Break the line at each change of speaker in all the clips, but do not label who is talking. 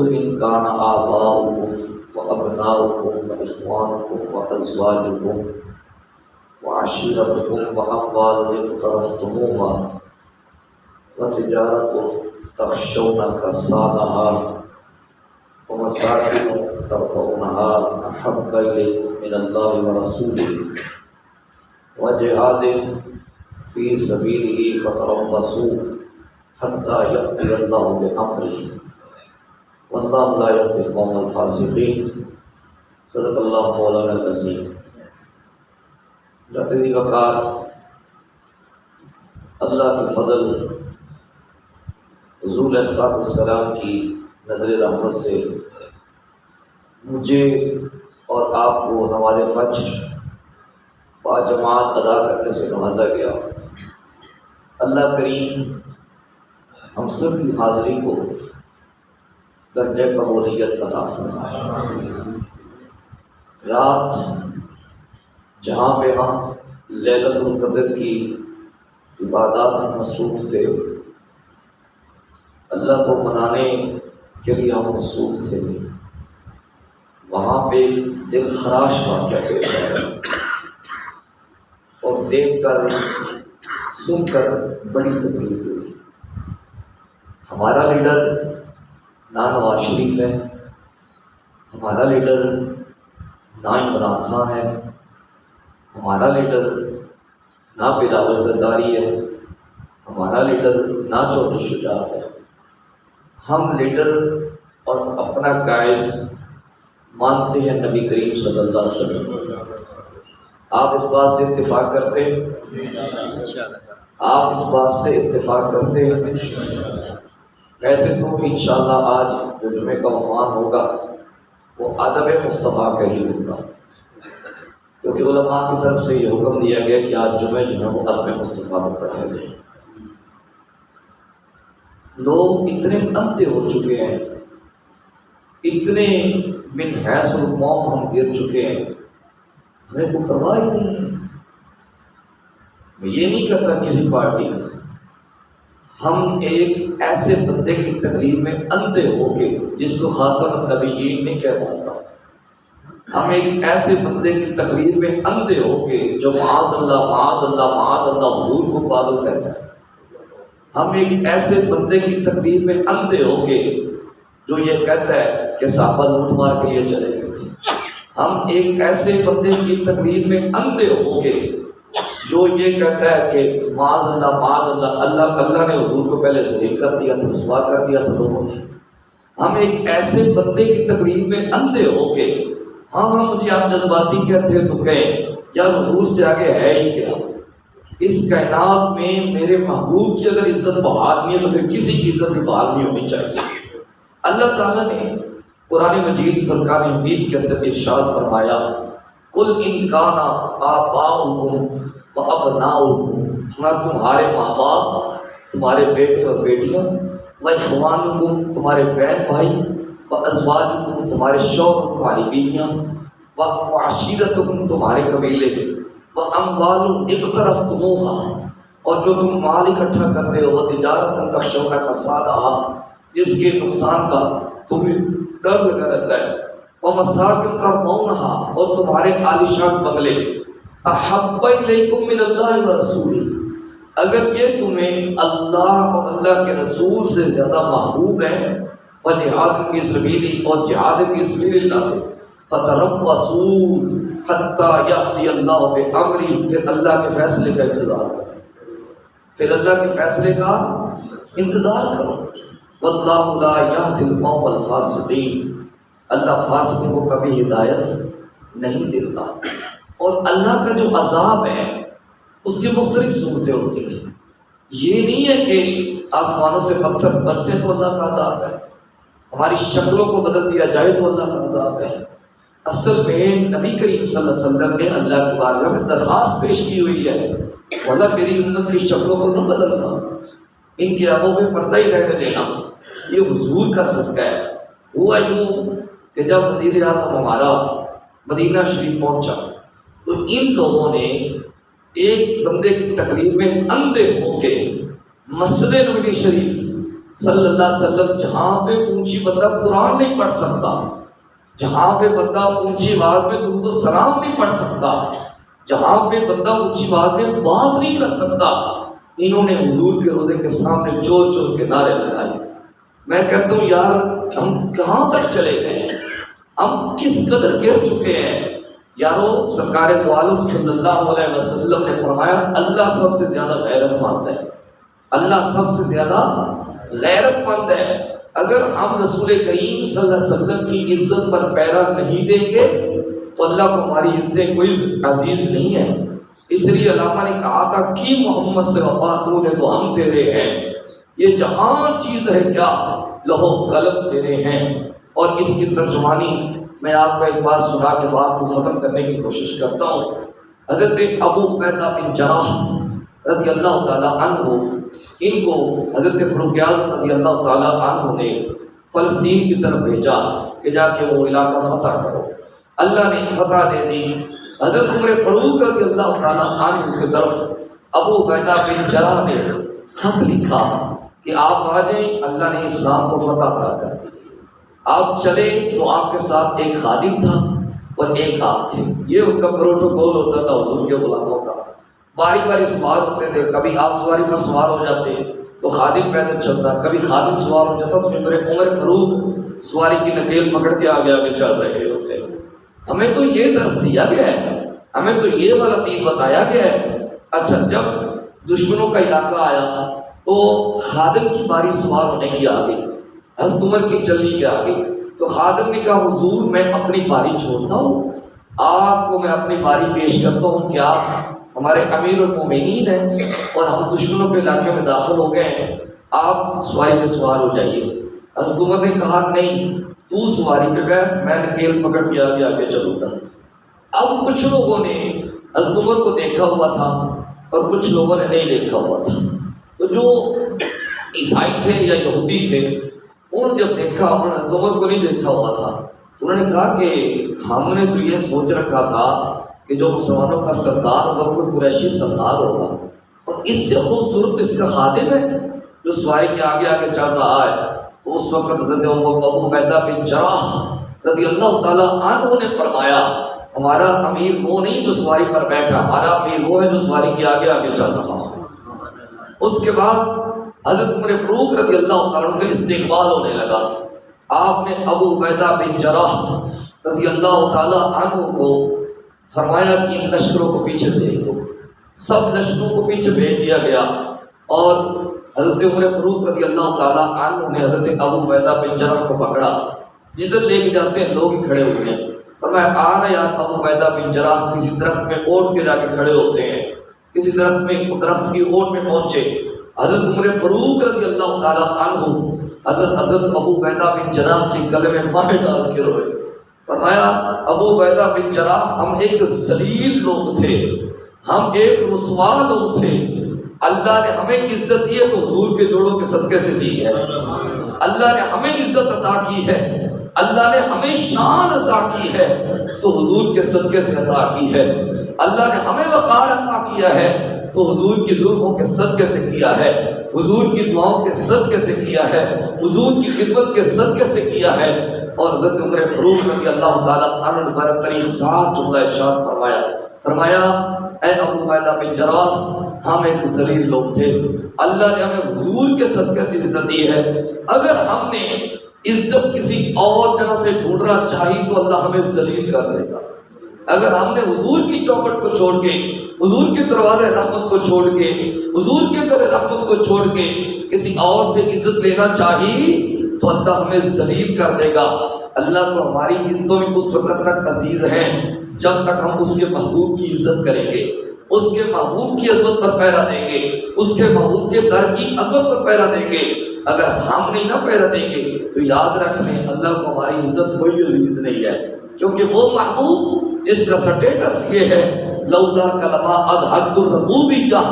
قل ان کان آباؤکم وابناؤکم واخوانکم وازواجکم وعشیرتکم واموال اقترفتموها وتجارت تخشون کسادها ومساکن ترضونها احب الیکم من اللہ ورسولہ وجہاد فی سبیلہ فتربصوا حتی یأتی اللہ بامرہ واللہ لا یہدی القوم الفاسقین۔ صدق اللہ مولانا العظیم۔ ذات ذی وقار اللہ کی فضل حضور علیہ السلام کی نظر رحمت سے مجھے اور آپ کو نماز فجر با جماعت ادا کرنے سے نوازا گیا۔ اللہ کریم ہم سب کی حاضری کو درجہ قبولیت عطا فرمائے۔ رات جہاں پہ ہم لیلۃ القدر کی عبادات میں مصروف تھے، اللہ کو منانے کے لیے ہم مصروف تھے، وہاں پہ دل خراش واقعہ پیش آیا اور دیکھ کر سن کر بڑی تکلیف ہوئی۔ ہمارا لیڈر نہ نواز شریف ہے، ہمارا لیڈر نہ عمران خان ہے، ہمارا لیڈر نہ بلاول زرداری ہے، ہمارا لیڈر نہ چودھری شجاعت ہے۔ ہم لیڈر اور اپنا قائد مانتے ہیں نبی کریم صلی اللہ علیہ وسلم۔ آپ اس بات سے اتفاق کرتے ہیں؟ آپ اس بات سے اتفاق کرتے ہیں؟ ویسے تو انشاءاللہ آج جو جمعے کا عنوان ہوگا وہ ادب مصطفیٰ کا ہی ہوگا، کیونکہ علماء کی طرف سے یہ حکم دیا گیا کہ آج جمعے جو ہے وہ ادب مصطفیٰ میں پڑھائے جائیں۔ لوگ اتنے اندھے ہو چکے ہیں، اتنے من حیث القوم ہم گر چکے ہیں، ہمیں کوئی پرواہ ہی نہیں ہے۔ میں یہ نہیں کہتا کسی پارٹی کا، ہم ایک ایسے بندے کی تقریر میں اندھے ہو کے جس کو خاتم النبیین نہیں کہہ پاتا، ہم ایک ایسے بندے کی تقریر میں اندھے ہو کے جو معاذ اللہ معاذ اللہ معاذ اللہ حضور کو پاگل کہتا ہے، ہم ایک ایسے بندے کی تقریر میں اندھے ہو کے جو یہ کہتا ہے کہ صحابہ لوٹ مار کے لیے چلے گئے تھے، ہم ایک ایسے بندے کی تقریر میں اندھے ہو کے جو یہ کہتا ہے کہ معاذ اللہ اللہ نے حضور کو پہلے ذلیل کر دیا تھا، رسوا کر دیا تھا لوگوں نے، ہم ایک ایسے بندے کی تقریر میں اندھے ہو کے ہاں مجھے آپ جذباتی کہتے ہیں تو کہیں یا حضور سے آگے ہے ہی کیا؟ اس کائنات میں میرے محبوب کی اگر عزت بحال نہیں ہے تو پھر کسی کی عزت بھی بحال نہیں ہونی چاہیے۔ اللہ تعالیٰ نے قرآن مجید فرقان حمید کے اندر ارشاد فرمایا قل ان کان آباؤکم وابناؤکم، نہ تمہارے ماں باپ، تمہارے بیٹے اور بیٹیاں، واخوانکم تمہارے بہن بھائی، وازواجکم تمہارے شوہر اور تمہاری بیویاں، وعشیرتکم تمہارے قبیلے، واموال اقترفتموها اور جو تم مال اکٹھا کرتے ہو، وتجارت تخشون کسادها جس کے نقصان کا تمہیں ڈر لگا رہتا ہے، ومساکن ترضونها اور تمہارے عالیشان بنگلے، احب الیکم من اللہ ورسولہ اگر یہ تمہیں اللہ اور اللہ کے رسول سے زیادہ محبوب ہیں، وجہاد فی سبیلہ اور جہاد فی سبیل اللہ سے، فتربصوا حتی یأتی اللہ بامرہ پھر اللہ کے فیصلے کا انتظار کرو، پھر اللہ کے فیصلے کا انتظار کرو۔ واللہ لا یہدی القوم الفاسقین اللہ فاسقوں کو کبھی ہدایت نہیں دیتا۔ اور اللہ کا جو عذاب ہے اس کی مختلف صورتیں ہوتی ہیں، یہ نہیں ہے کہ آسمانوں سے پتھر برسے تو اللہ کا عذاب ہے، ہماری شکلوں کو بدل دیا جائے تو اللہ کا عذاب ہے۔ اصل میں نبی کریم صلی اللہ علیہ وسلم نے اللہ کی بارگاہ میں درخواست پیش کی ہوئی ہے، اللہ میری امت کی شکلوں کو نہ بدلنا، ان کے آبوں پہ پردہ ہی رہنے دینا، یہ حضور کا صدقہ ہے۔ ہوا یوں کہ جب وزیر اعظم ہمارا مدینہ شریف پہنچا تو ان لوگوں نے ایک بندے کی تقریر میں اندھے ہو کے مسجد نبوی شریف صلی اللہ علیہ وسلم جہاں پہ اونچی بندہ قرآن نہیں پڑھ سکتا، جہاں پہ بندہ اونچی آواز میں درود و سلام نہیں پڑھ سکتا، جہاں پہ بندہ اونچی آواز میں بات نہیں کر سکتا، انہوں نے حضور کے روزے کے سامنے چور چور کے نعرے لگائے۔ میں کہتا ہوں یار ہم کہاں تک چلے گئے ہیں، ہم کس قدر گر چکے ہیں یارو۔ سرکار دو عالم صلی اللہ علیہ وسلم نے فرمایا اللہ سب سے زیادہ غیرت مند ہے، اللہ سب سے زیادہ غیرت مند ہے۔ اگر ہم رسول کریم صلی اللہ علیہ وسلم کی عزت پر پیرا نہیں دیں گے تو اللہ کو ہماری عزتیں کوئی عزیز نہیں ہے۔ اس لیے علامہ نے کہا تھا کہ محمد سے وفا تو نے تو ہم تیرے ہیں، یہ جہاں چیز ہے کیا لہو قلم تیرے ہیں۔ اور اس کی ترجمانی میں آپ کو ایک بات سنا کے بات کو ختم کرنے کی کوشش کرتا ہوں۔ حضرت ابو عبیدہ بن جراح رضی اللہ تعالیٰ عنہ، ان کو حضرت فاروق اعظم رضی اللہ تعالیٰ عنہ نے فلسطین کی طرف بھیجا کہ جا کے وہ علاقہ فتح کرو۔ اللہ نے فتح دے دی۔ حضرت عمر فاروق رضی اللہ تعالیٰ عنہ کی طرف ابو عبیدہ بن جراح نے خط لکھا کہ آپ آ جائیں، اللہ نے اسلام کو فتح کر دیا۔ آپ چلے تو آپ کے ساتھ ایک خادم تھا اور ایک آپ تھے، یہ ان کا پروٹوکول ہوتا تھا حضور کے غلاموں کا۔ باری باری سوار ہوتے تھے، کبھی آپ سواری پر سوار ہو جاتے تو خادم پیدل چلتا، کبھی خادم سوار ہو جاتا تو عمر فاروق سواری کی نکیل پکڑ کے آگے آگے چل رہے ہوتے۔ ہمیں تو یہ درس دیا گیا ہے، ہمیں تو یہ والا دین بتایا گیا ہے۔ اچھا جب دشمنوں کا علاقہ آیا تو خادم کی باری سوار ہونے کی آ گئی، حضرت عمر کی چلنے کی آ گئی، تو خادم نے کہا حضور میں اپنی باری چھوڑتا ہوں، آپ کو میں اپنی باری پیش کرتا ہوں کہ آپ ہمارے امیر المومنین ہیں اور ہم دشمنوں کے علاقے میں داخل ہو گئے ہیں، آپ سواری میں سوار ہو جائیے۔ حضرت عمر نے کہا نہیں، تو سواری پہ بیٹھ، میں نکیل پکڑ کے آگے آگے چلوں گا۔ اب کچھ لوگوں نے حضرت عمر کو دیکھا ہوا تھا اور کچھ لوگوں نے نہیں دیکھا ہوا تھا، تو جو عیسائی تھے یا یہودی تھے انہوں نے جب دیکھا، انہوں نے حضرت عمر کو نہیں دیکھا ہوا تھا، انہوں نے کہا کہ ہم نے تو یہ سوچ رکھا تھا کہ جو مسلمانوں کا سردار ہوگا وہ کوئی قریشی سردار ہوگا، اور اس سے خوبصورت اس کا خادم ہے جو سواری کے آگے آگے چل رہا ہے۔ تو اس وقت حضرت ابو عبیدہ بن جراح رضی اللہ تعالیٰ عنہ نے فرمایا ہمارا امیر وہ نہیں جو سواری پر بیٹھا، ہمارا امیر وہ ہے جو سواری کے آگے آگے چل رہا ہے۔ اس کے بعد حضرت عمر فاروق رضی اللہ تعالیٰ عنہ کا استقبال ہونے لگا۔ آپ نے ابو عبیدہ بن جراح رضی اللہ تعالیٰ عنہ کو فرمایا کہ ان لشکروں کو پیچھے بھیج دو۔ سب لشکروں کو پیچھے بھیج دیا گیا اور حضرت عمر فاروق رضی اللہ تعالیٰ عنہ نے حضرت ابو عبیدہ بن جراح کو پکڑا، جدھر لے کے جاتے ہیں لوگ ہی کھڑے ہوتے ہیں۔ فرمایا آنا یار، ابو عبیدہ بن جراح کسی درخت میں اوٹ کے جا کے کھڑے ہوتے ہیں، کسی درخت کی اوٹ میں پہنچے۔ حضرت عمر فاروق رضی اللہ تعالیٰ عنہ حضرت ابو عبیدہ بن جراح کے گلے میں ماہ ڈال کے روئے۔ فرمایا ابو عبیدہ بن جراح ہم ایک ذلیل لوگ تھے، ہم ایک رسوا لوگ تھے، اللہ نے ہمیں عزت دی ہے تو حضور کے جوڑوں کے صدقے سے دی ہے، اللہ نے ہمیں عزت عطا کی ہے، اللہ نے ہمیں شان عطا کی ہے تو حضور کے صدقے سے عطا کی ہے، اللہ نے ہمیں وقار عطا کیا ہے تو حضور کی زلفوں کے صدقے سے کیا ہے، حضور کی دعاؤں کے صدقے سے کیا ہے، حضور کی خدمت کے صدقے سے کیا ہے۔ اور حضرت عمر فاروق رضی اللہ تعالیٰ عنہ نے برتری ساتھ جملہ ارشاد فرمایا اے ابو عبیدہ بن جراح ہم ایک ذلیل لوگ تھے، اللہ نے ہمیں حضور کے صدقے سے عزت دی ہے، اگر ہم نے عزت کسی اور جگہ سے ڈھونڈنا چاہی تو اللہ ہمیں ذلیل کر دے گا۔ اگر ہم نے حضور کی چوکھٹ کو چھوڑ کے، حضور کے دروازے رحمت کو چھوڑ کے، حضور کے در رحمت کو چھوڑ کے کسی اور سے عزت لینا چاہی تو اللہ ہمیں ذلیل کر دے گا۔ اللہ تو ہماری عزتوں میں اس وقت تک عزیز ہیں جب تک ہم اس کے محبوب کی عزت کریں گے، اس کے محبوب کی عظمت پر پیرا دیں گے، اس کے محبوب کے در کی عظمت پر پیرا دیں گے۔ اگر ہم نہیں نہ پیرا دیں گے تو یاد رکھ لیں اللہ کو ہماری عزت کوئی عزیز نہیں ہے، کیونکہ وہ محبوب جس کا سٹیٹس یہ ہے لولا کلمہ اظہرت الربوبیہ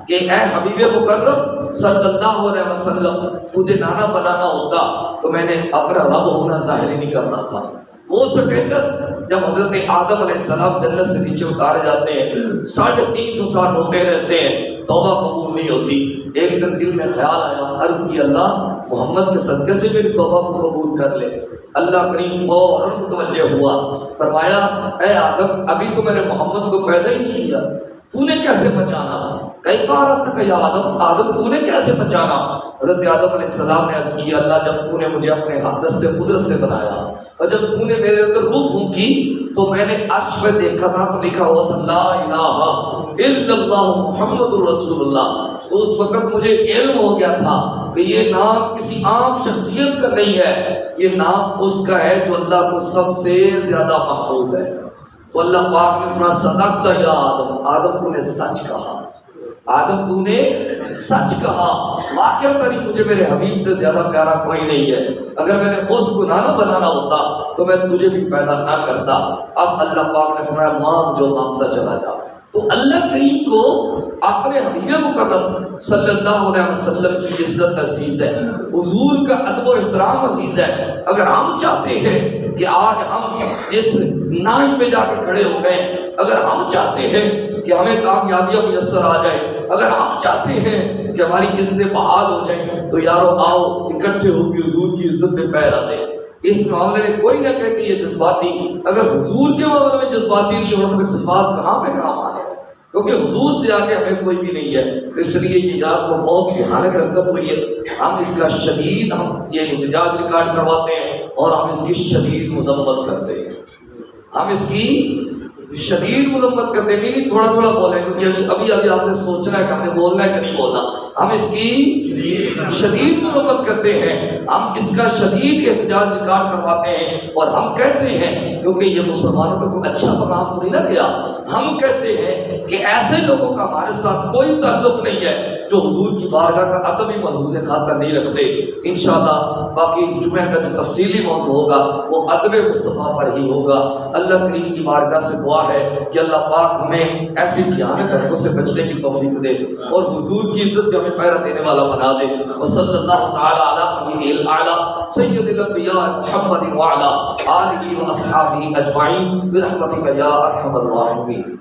کہ اے حبیب مکرم صلی اللہ علیہ وسلم تجھے نانا بنانا ہوتا تو میں نے اپنا رب ہونا ظاہر ہی نہیں کرنا تھا۔ وہ سٹیٹس جب حضرت آدم علیہ السلام جنت سے نیچے اتارے جاتے ہیں 350 سال روتے رہتے ہیں، توبہ قبول نہیں ہوتی، ایک دن دل میں خیال آیا، عرض کی اللہ محمد کے صدقے سے میری توبہ کو قبول کر لے۔ اللہ کریم فوراً متوجہ ہوا، فرمایا اے آدم ابھی تو میں نے محمد کو پیدا ہی نہیں کیا، تو نے کیسے پہچانا؟ کئی بار تک یا آدم تو نے کیسے پہچانا؟ حضرت آدم علیہ السلام نے عرض کیا اللہ جب تو نے مجھے اپنے دست قدرت سے بنایا اور جب تو نے میرے اندر روح پھونکی تو میں نے عرش پہ دیکھا تھا تو لکھا ہوا تھا لا الہ الا اللہ محمد الرسول اللہ، تو اس وقت مجھے علم ہو گیا تھا کہ یہ نام کسی عام شخصیت کا نہیں ہے، یہ نام اس کا ہے جو اللہ کو سب سے زیادہ محبوب ہے۔ تو اللہ پاک نے فرمایا صدقت یا آدم، آدم تو نے سچ کہا، آدم تو نے سچ کہا، واقعہ تری مجھے میرے حبیب سے زیادہ پیارا کوئی نہیں ہے، اگر میں نے اس کو نہ بنانا ہوتا تو میں تجھے بھی پیدا نہ کرتا۔ اب اللہ پاک نے فرمایا مانگ جو مانگتا چلا جا۔ تو اللہ کریم کو اپنے حبیب مکرم صلی اللہ علیہ وسلم کی عزت عزیز ہے، حضور کا ادب و احترام عزیز ہے۔ اگر ہم چاہتے ہیں کہ آج ہم جس ناج پہ جا کے کھڑے ہو گئے، اگر ہم چاہتے ہیں کہ ہمیں کامیابیاں میسر آ جائیں، اگر ہم چاہتے ہیں کہ ہماری عزتیں بحال ہو جائیں، تو یارو آؤ اکٹھے ہو کے حضور کی عزت میں پیرا دیں۔ اس معاملے میں کوئی نہ کہے کہ یہ جذباتی، اگر حضور کے معاملے میں جذباتی نہیں ہونا تو پھر جذبات کہاں پہ کام آنے ہیں، کیونکہ حضور سے آگے ہمیں کوئی بھی نہیں ہے۔ تو اس لیے یہ یاد کو بہت بھیانک حرکت ہوئی ہے، ہم اس کا شدید ہم یہ احتجاج ریکارڈ کرواتے ہیں اور ہم اس کی شدید مذمت کرتے ہیں، ہم اس کی شدید مذمت کرتے ہیں، نہیں تھوڑا تھوڑا بولیں کیونکہ ابھی آپ نے سوچنا ہے کہ ہم نے بولنا ہے کہ نہیں بولنا، ہم اس کی شدید مذمت کرتے ہیں، ہم اس کا شدید احتجاج ریکارڈ کرواتے ہیں اور ہم کہتے ہیں کیونکہ یہ مسلمانوں کا کوئی اچھا پیغام تو نہیں نہ گیا، ہم کہتے ہیں کہ ایسے لوگوں کا ہمارے ساتھ کوئی تعلق نہیں ہے جو حضور کی بارگاہ کا ادبی ملحوظ خاطر نہیں رکھتے۔ انشاءاللہ باقی جمعہ کا جو تفصیلی موضوع ہوگا وہ ادب مصطفیٰ پر ہی ہوگا۔ اللہ کریم کی بارگاہ سے دعا ہے کہ اللہ پاک ہمیں ایسی بھیانک حرکتوں سے بچنے کی توفیق دے اور حضور کی عزت میں ہمیں پیرا دینے والا بنا دے۔ وصلی اللہ تعالی علی حبیبہ الاعلی سید الانبیاء محمد وعلی آلہ واصحابہ اجمعین برحمتک یا ارحم الراحمین۔